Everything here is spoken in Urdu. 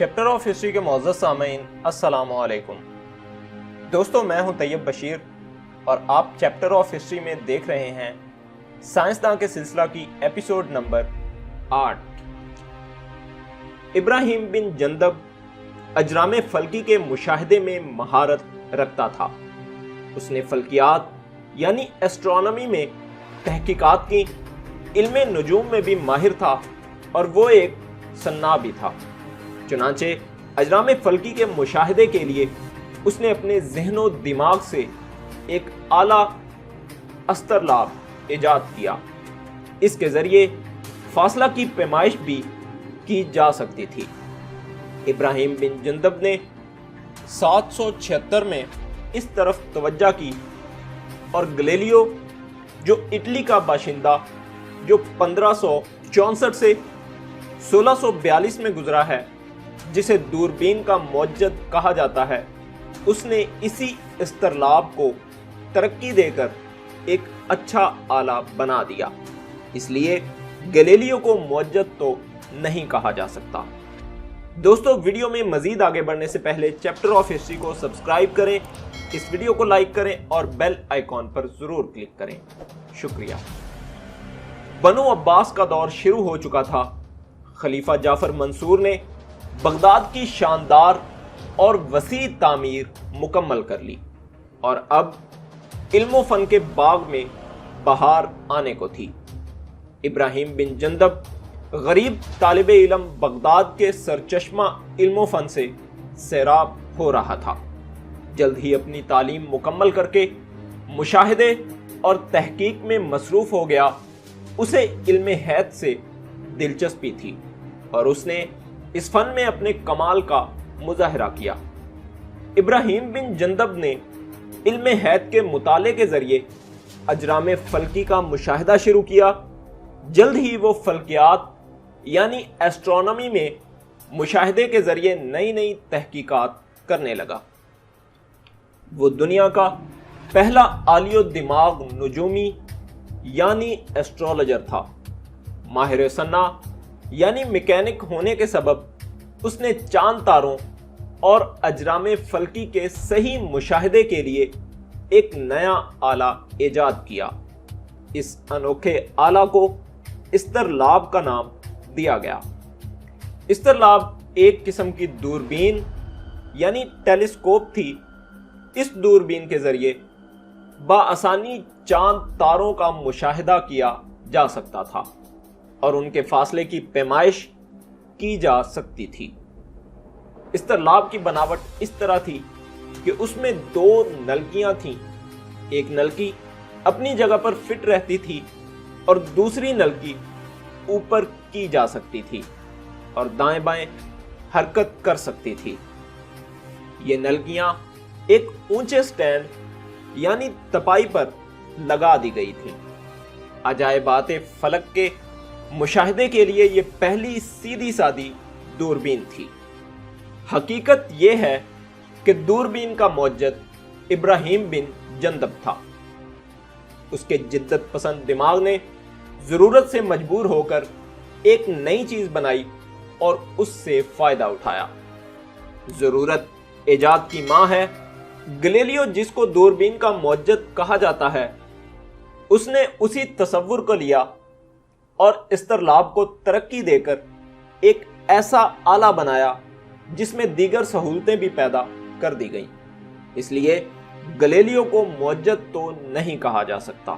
چیپٹر آف ہسٹری کے معزز سامعین السلام علیکم دوستو، میں ہوں طیب بشیر اور آپ چیپٹر آف ہسٹری میں دیکھ رہے ہیں سائنسداں کے سلسلہ کی ایپیسوڈ نمبر 8۔ ابراہیم بن جندب اجرام فلکی کے مشاہدے میں مہارت رکھتا تھا۔ اس نے فلکیات یعنی ایسٹرونومی میں تحقیقات کی، علم نجوم میں بھی ماہر تھا اور وہ ایک صناع بھی تھا۔ چنانچہ اجرام فلکی کے مشاہدے کے لیے اس نے اپنے ذہن و دماغ سے ایک اعلیٰ اسطرلاب ایجاد کیا۔ اس کے ذریعے فاصلہ کی پیمائش بھی کی جا سکتی تھی۔ ابراہیم بن جندب نے 776 میں اس طرف توجہ کی اور گلیلیو جو اٹلی کا باشندہ، جو 1564 سے 1642 میں گزرا ہے، جسے دوربین کا موجد کہا جاتا ہے، اس نے اسی اسطرلاب کو ترقی دے کر ایک اچھا آلہ بنا دیا۔ اس لیے گلیلیو کو موجد تو نہیں کہا جا سکتا۔ دوستو، ویڈیو میں مزید آگے بڑھنے سے پہلے چیپٹر آف ہسٹری کو سبسکرائب کریں، اس ویڈیو کو لائک کریں اور بیل آئیکن پر ضرور کلک کریں۔ شکریہ۔ بنو عباس کا دور شروع ہو چکا تھا۔ خلیفہ جعفر منصور نے بغداد کی شاندار اور وسیع تعمیر مکمل کر لی اور اب علم و فن کے باغ میں بہار آنے کو تھی۔ ابراہیم بن جندب غریب طالب علم بغداد کے سرچشمہ علم و فن سے سیراب ہو رہا تھا۔ جلد ہی اپنی تعلیم مکمل کر کے مشاہدے اور تحقیق میں مصروف ہو گیا۔ اسے علم حیت سے دلچسپی تھی اور اس نے اس فن میں اپنے کمال کا مظاہرہ کیا۔ ابراہیم بن جندب نے علم حیت کے مطالعے کے ذریعے اجرام فلکی کا مشاہدہ شروع کیا۔ جلد ہی وہ فلکیات یعنی ایسٹرونومی میں مشاہدے کے ذریعے نئی نئی تحقیقات کرنے لگا۔ وہ دنیا کا پہلا عالی الدماغ نجومی یعنی ایسٹرولوجر تھا۔ ماہر صنع یعنی میکینک ہونے کے سبب اس نے چاند تاروں اور اجرام فلکی کے صحیح مشاہدے کے لیے ایک نیا آلہ ایجاد کیا۔ اس انوکھے آلہ کو اسطرلاب کا نام دیا گیا۔ اسطرلاب ایک قسم کی دوربین یعنی ٹیلیسکوپ تھی۔ اس دوربین کے ذریعے بآسانی چاند تاروں کا مشاہدہ کیا جا سکتا تھا اور ان کے فاصلے کی پیمائش کی جا سکتی تھی۔ اسطرلاب کی بناوٹ اس طرح تھی کہ اس میں 2 نلکیاں تھیں۔ ایک نلکی اپنی جگہ پر فٹ رہتی تھی اور دوسری نلکی اوپر کی جا سکتی تھی اور دائیں بائیں حرکت کر سکتی تھی۔ یہ نلکیاں ایک اونچے سٹینڈ یعنی تپائی پر لگا دی گئی تھیں۔ عجائبات فلک کے مشاہدے کے لیے یہ پہلی سیدھی سادی دوربین تھی۔ حقیقت یہ ہے کہ دوربین کا موجد ابراہیم بن جندب تھا۔ اس کے جدت پسند دماغ نے ضرورت سے مجبور ہو کر ایک نئی چیز بنائی اور اس سے فائدہ اٹھایا۔ ضرورت ایجاد کی ماں ہے۔ گلیلیو، جس کو دوربین کا موجد کہا جاتا ہے، اس نے اسی تصور کو لیا اور اسطرلاب کو ترقی دے کر ایک ایسا آلہ بنایا جس میں دیگر سہولتیں بھی پیدا کر دی گئیں۔ اس لیے گلیلیو کو موجد تو نہیں کہا جا سکتا۔